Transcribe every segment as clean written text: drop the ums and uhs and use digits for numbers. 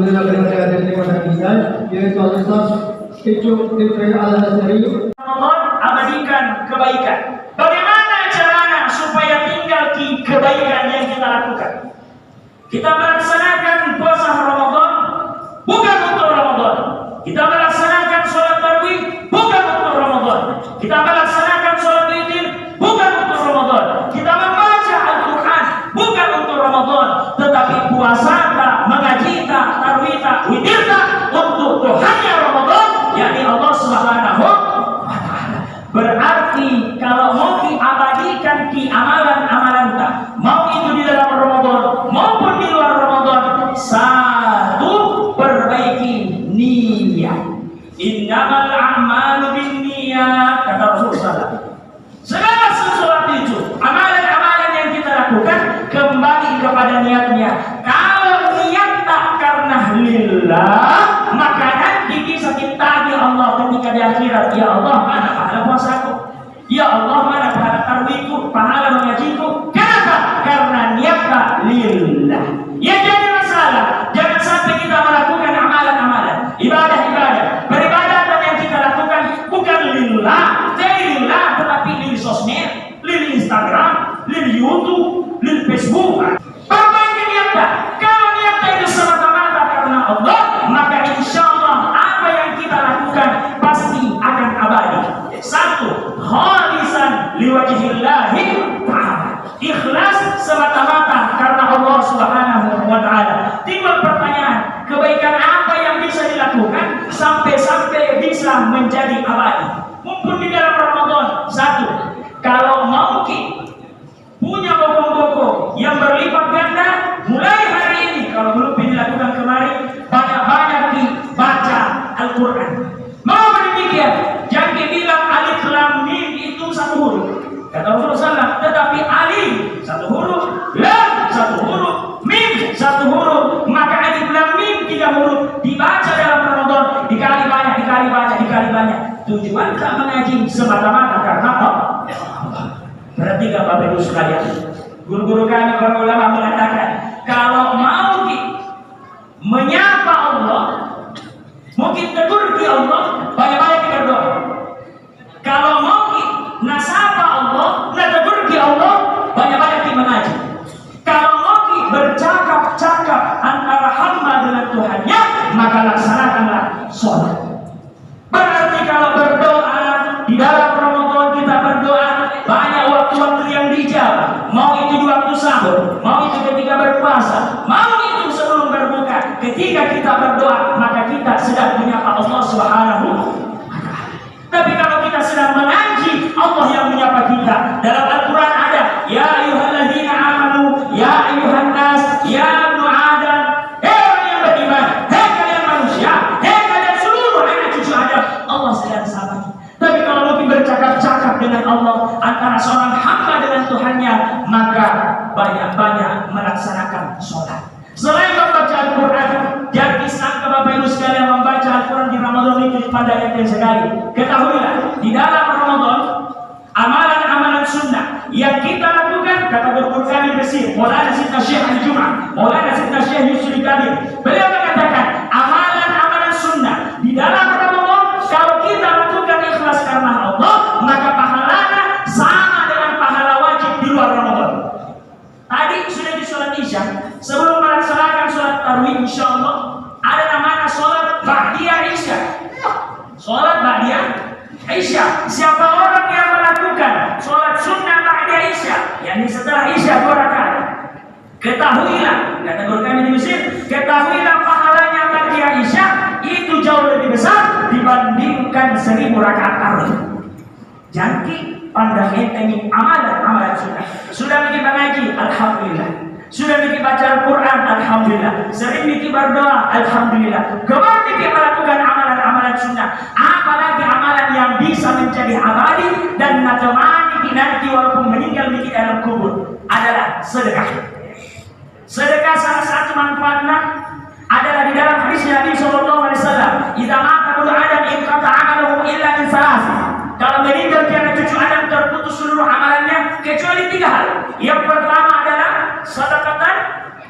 Alhamdulillah kita hadir pada kita yaitu Al-Ustaz Icu Tifri Al-Azhari. Ramadan abadikan kebaikan. Bagaimana caranya supaya tinggal di kebaikan yang kita lakukan? Kita melaksanakan puasa Ramadan bukan untuk Ramadan. Kita melaksanakan sholat tarawih bukan untuk Ramadan. Kita melaksanakan sholat witir bukan untuk Ramadan. Kita membaca Al-Quran bukan untuk Ramadan, tetapi puasa mengaji tarawih witir untuk Tuhannya Ramadan, yakni Allah Subhanahu wa Ta'ala. Berarti kalau mau diabadikan di amalan-amalan kita, mau itu di dalam Ramadan maupun di luar Ramadan, satu, perbaiki niat. Innamal a'malu binniyat, kata Rasulullah. Segala sesuatu itu, amalan-amalan yang kita lakukan kembali kepada niatnya. Kalau niat tak karena lillah, maka nanti bisa kita tagih Allah ketika di akhirat. Ya Allah, mana pahala puasaku? Ya Allah, mana pahala tarawihku, pahala mengajiku? Kenapa? Karena niat tak lillah. Yang jadi masalah, jangan sampai kita melakukan amalan-amalan, ibadah-ibadah, peribadatan yang kita lakukan bukan lillah, tetapi lil sosmed, lil Instagram, lil YouTube, lil Facebook. Perbaiki niatnya. Kalau niatnya itu semata-mata karena Allah, maka insya Allah apa yang kita lakukan pasti akan abadi. Satu, khalisan liwajhillahi ta'ala. Ikhlas semata-mata karena Allah Subhanahu wa Ta'ala. Timbul pertanyaan, kebaikan apa yang bisa dilakukan sampai bisa menjadi abadi? Mumpun di dalam Ramadan. Satu, kalau mau punya bokong-bokong yang berlipat ganda, mulai hari ini, kalau belum dilakukan kemarin, banyak-banyak dibaca Al-Quran. Mau demikian, jangan bilang alif lam mim itu satu huruf, kata Rasulullah, tetapi alif satu huruf, lam satu huruf, mim satu huruf, maka alif lam mim 3 huruf dibaca dalam Ramadan, dikali banyak. Tujuan tak mengaji semata-mata karena Allah. Berarti Bapak Ibu sekalian, guru-guru kami para ulama mengatakan, kalau mau menyapa Allah, mungkin tegur di Allah, banyak-banyak kita berdoa. Kalau mau nasapa Allah, tegur di Allah, banyak-banyak kita mengaji. Kalau mau bercakap-cakap antara hamba dengan Tuhannya, maka laksanakanlah sholat. Berarti kalau berdoa di dalam Ramadan, kita berdoa banyak waktu-waktu yang dijawab. Mau itu di waktu sahur, mau itu ketika berpuasa, mau itu sebelum berbuka. Ketika kita berdoa, maka kita sedang menyapa Allah Subhanahu wa Ta'ala. Tapi kalau kita sedang mengaji, Allah yang menyapa kita. Dalam Al-Quran ada, ya ayyuhalladzina amanu, ya ayyuhan nas, ya ibnu Adam. Hei orang yang beriman, hei kalian manusia, hei kalian seluruh anak cucu Adam. Allah sedang sapa. Tapi kalau mungkin bercakap-cakap dengan Allah, antara seorang hamba dengan Tuhannya, maka banyak-banyak melaksanakan sholat. Selain membaca Al-Quran, jangan disangka Bapak Ibu sekalian membaca Al-Quran di Ramadan itu dipandang enteng sekali. Ketahuilah, di dalam Ramadan, amalan-amalan sunnah yang kita lakukan, kata guru kami bersih, Maulana Sidna Syekh Al-Jum'ah, Maulana Sidna Syekh Yusri Kabir, beliau mengatakan, amalan-amalan sunnah di dalam Ramadan, kalau kita lakukan ikhlas karena Allah, maka pahalanya sama dengan pahala wajib di luar Ramadan. Tadi sudah di sholat Isya, sebelum melaksanakan sholat tarawih, insya Allah ada namanya sholat Ba'diyah Isya. Sholat Ba'diyah Isya. Siapa orang yang melakukan sholat sunnah Ba'diyah Isya, yakni setelah Isya 2 rakaat, ketahuilah, kata guru kami di Mesir, ketahuilah pahalanya Ba'diyah Isya itu jauh lebih besar dibandingkan 1000 rakaat tarawih. Jangan pandang enteng amalan sunnah. Sudah bikin mengaji, alhamdulillah. Sudah bikin baca Al-Quran, alhamdulillah. Sering bikin berdoa, alhamdulillah. Kemana bikin melakukan amalan-amalan sunnah? Apalagi amalan yang bisa menjadi abadi dan nanti walaupun meninggal bikin dalam kubur adalah sedekah. Sedekah salah satu manfaatnya adalah di dalam hadis Nabi SAW. Idza mata ibnu Adam inqata 'amaluhu illa min salas. Kalau meninggal karena cucu Adam terputus seluruh amalannya kecuali 3 hal. Yang pertama adalah sedekah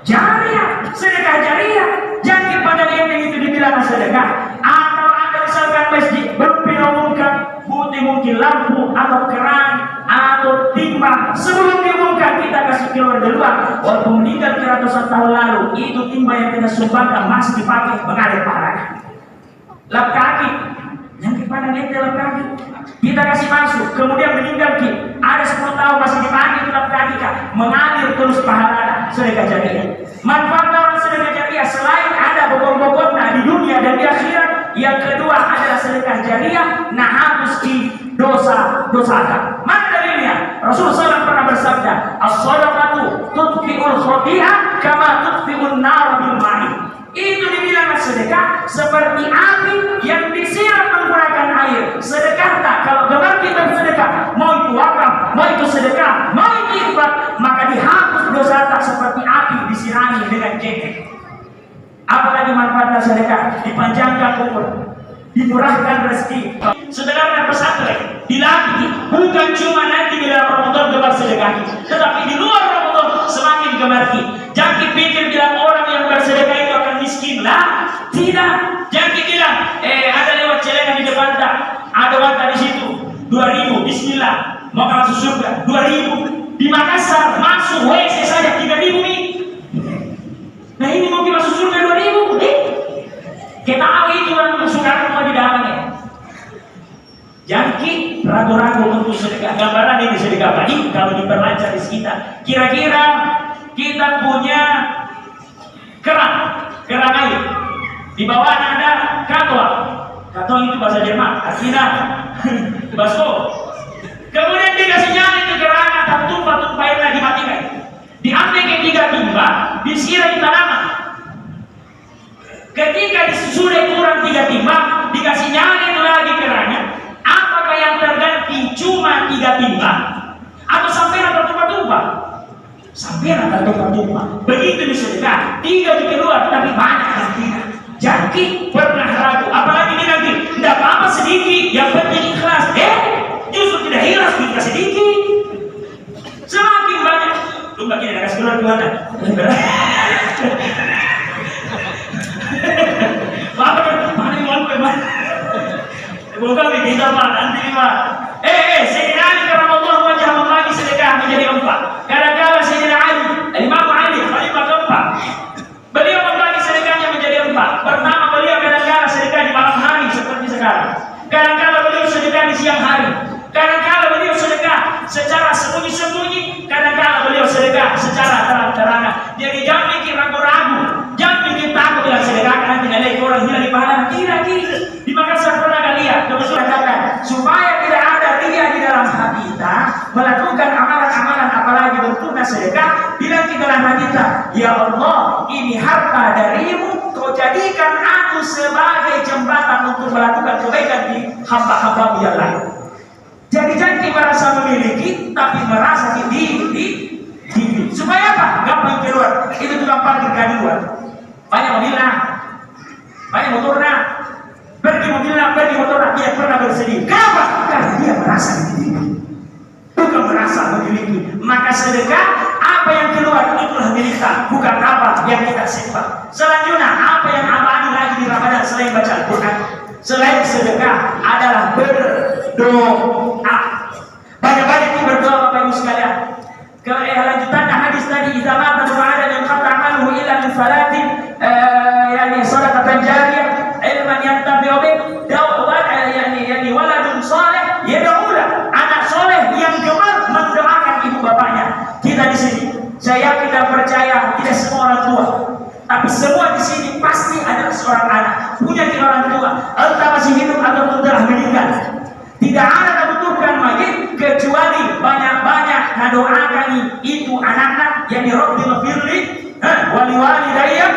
jariyah, sedekah jariyah. Jangan pada itu dibilang sedekah. Atau ada misalkan masjid berpinumumkan putih mungkin lampu atau keran atau timba, sebelum diumumkan kita kasih keluar duluan. Walaupun meninggal ratusan tahun lalu, itu timba yang kita sumbangkan masih dipakai mengalir pahala. Lap kaki yang kita nanti lap kaki kita kasih masuk, kemudian meninggal ada 10 tahun masih dipakai itu lap kaki mengalir terus pahala. Sedekah jariah. Manfaat orang sedekah jariah selain ada bobot-bobotnya di dunia dan di akhirat, yang kedua adalah sedekah jariah nah hapus di dosa-dosa. Mana dalilnya? Rasulullah SAW pernah bersabda, as-shadaqatu tudfi'ul khati'ah kama tudfi'un nar bil ma'i. Itu dibilang sedekah seperti api yang disiram menggunakan air. Sedekah tak, kalau gemar kita sedekah, mau itu wakaf, mau itu sedekah, mau itu infak, maka dihapus dosa tak seperti api disirami dengan jengkel. Apalagi manfaatnya sedekah? Dipanjangkan umur, dimurahkan rezeki. Sebenarnya pesantren dilatih bukan cuma nanti di dalam Ramadan gemar sedekah, tetapi di luar Ramadan semakin gemar. Jangan pikir bilang orang yang bersedekah itu akan miskin lah, tidak. Jangan bilang ada lewat celengan di depan tak, ada wanita di situ 2.000, Bismillah mau masuk surga 2.000. Di Makassar masuk WC saja 3.000 nih. Nah ini mungkin masuk surga 2.000. Kita tahu itu orang suka mau di dalamnya. Jangan ragu-ragu untuk sedekah. Gambaran ini sedekah tadi kalau diperlancar di kita. Kira-kira kita punya keran air. Di bawah ada katwa. Katwa itu bahasa Jerman. Artinya basko. Kemudian dikasih nyala itu keran atau tumpah airnya dimatikan. Diambil ke 3 timba, disiram di tanaman. Ketika sudah kurang 3 timba, dikasih nyala itu lagi kerannya. Apakah yang terganti cuma 3 timba atau sampai atau tumpah-tumpah? Sampai atau tumpah-tumpah. Begitu disedekah, 3 di keluar tapi banyak yang tidak. Jadi pernah ragu, apalagi dia nanti tidak apa-apa sedikit, yang penting ikhlas. Justru tidak ikhlas kita sedikit. Semakin banyak, lu nggak kira kasih keluar gimana? Mana yang mau kemana? Bukan kita pak, nanti pak. Sayyidina Ali karramallahu wajhahu membagi sedekah menjadi 4. Kadang-kadang Sayyidina Ali, Imam Ali, khalifah keempat, beliau membagi sedekahnya menjadi 4. Pertama beliau kadang-kadang sedekah di malam hari seperti sekarang. Kadang-kadang beliau sedekah di siang hari. Kadang-kadang beliau sedekah secara sembunyi-sembunyi. Kadang-kadang beliau sedekah secara terang-terangan. Jadi jangan mikir ragu-ragu, jangan mikir takut dengan sedekah nanti ada orang hilang di pahala. Tidak. Di Makassar pernah lihat, kebetulan katakan supaya tidak ada ria di dalam hati kita melakukan amalan-amalan apalagi bentuknya sedekah. Bilang di dalam hati kita, ya Allah, ini harta darimu, kau jadikan aku sebagai jembatan untuk melakukan kebaikan di hamba-hambamu yang lain. Jadi jangan merasa memiliki, tapi merasa diri. Supaya apa? Gampang keluar. Itu tukang parkir keluar. Banyak mobilnya, banyak motornya. Pergi mobilnya, pergi motornya, dia pernah bersedih. Kenapa? Karena dia merasa dimiliki, bukan merasa memiliki. Maka sedekah apa yang keluar itulah milik kita, bukan apa yang kita simpan. Selanjutnya apa yang abadi lagi di Ramadan selain baca Al-Quran, selain sedekah adalah berdoa. Banyak-banyak itu berdoa Bapak Ibu sekalian. Lanjutannya hadis tadi, idza mata ba'da min qata amaluhu illa min salatin sadaqatan jariyah ilman yantafi'u bih yani waladun saleh yad'u lahu, anak soleh yang gemar mendoakan ibu bapaknya. Kita di sini saya yakin dan percaya tidak semua orang tua, tapi semua di sini pasti ada seorang anak punya orang tua, entah masih hidup ataupun telah meninggal. Tidak ada yang butuhkan mayit kecuali banyak-banyak mendoakan itu anak-anak yang Rabbil firli wali walidayya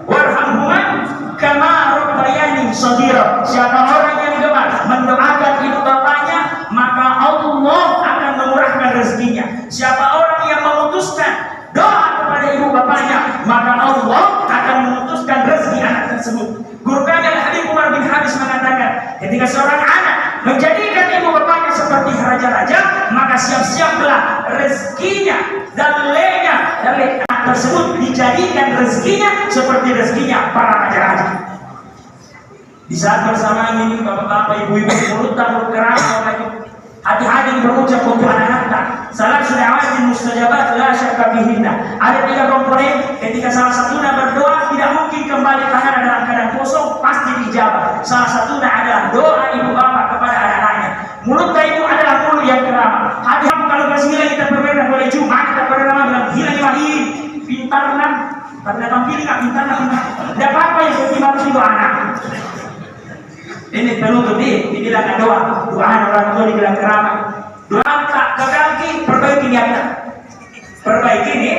warhamhuma kama rabbayani shaghira. Siapa orang yang gemar mendoakan ibu bapaknya, maka Allah akan memurahkan rezekinya. Siapa orang yang memutuskan doa kepada ibu bapaknya, maka Allah akan memutuskan rezeki anak tersebut. Guru kami Al-Habib Umar bin Habis mengatakan, ketika seorang anak menjadikan ibu bapaknya seperti raja-raja, maka siap-siaplah rezekinya dan lenya anak tersebut dijadikan rezekinya seperti rezekinya para raja-raja. Di saat bersamaan ini bapak-bapak, ibu-ibu, mulut tak bergerak, hati-hati berucap untuk anak-anak. Salat sholawat mustajabat la syakka fihinna. Ada 3 komponen. Ketika salah satunya berdoa, tidak mungkin kembali tangan dalam keadaan kosong, pasti dijawab. Salah satunya adalah doa ibu bapak kepada anak-anaknya. Mulut ibu adalah mulut yang keram. Hati-hati kalau bersila kita berbeda boleh cuma kita bernama bilang hilang lagi pintar kan? Karena tampil nggak pintar nggak pintar. Tidak apa-apa yang penting harus itu anak. Ini perlu dibilang doa. Doaan orang tua dibilang keramat. Doa tak gagal, perbaiki niatnya. Perbaiki nih.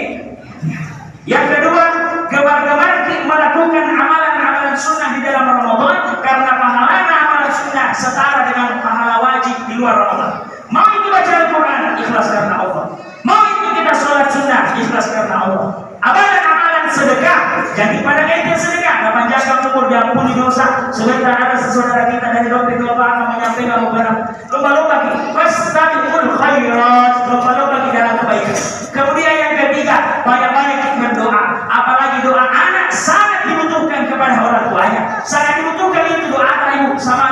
Yang kedua, gemar-gemar melakukan amalan-amalan sunnah di dalam Ramadan, karena pahala amalan sunnah setara dengan pahala wajib di luar Ramadan. Mau itu baca Al-Quran, ikhlas karena Allah. Mau itu kita sholat sunnah, ikhlas karena Allah. Amalan-amalan sedekah, jadi pada kaitan sedekah, nggak panjangkan umur diampuni dosa. Sebentar ada saudara kita dari dompet lomba akan menyampaikan lomba-lomba kita, fastabiqul khairat, lomba-lomba kita dalam kebaikan. Kemudian yang ketiga, banyak-banyak kita berdoa, apalagi doa anak sangat dibutuhkan kepada orang tuanya, sangat dibutuhkan itu doa ibu sama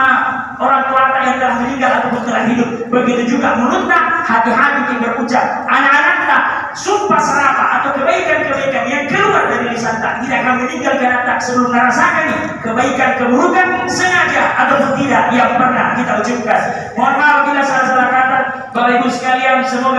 orang tua yang telah meninggal ataupun telah hidup. Begitu juga mulutnya, hati-hati kita berucap, anak-anaknya sumpah serapah atau kebaikan-kebaikan yang keluar dari lisan tak tidak akan meninggalkan tak sebelum merasakan kebaikan keburukan sengaja ataupun tidak yang pernah kita ucapkan. Mohon maaf bila salah-salah kata. Bapak Ibu sekalian, semoga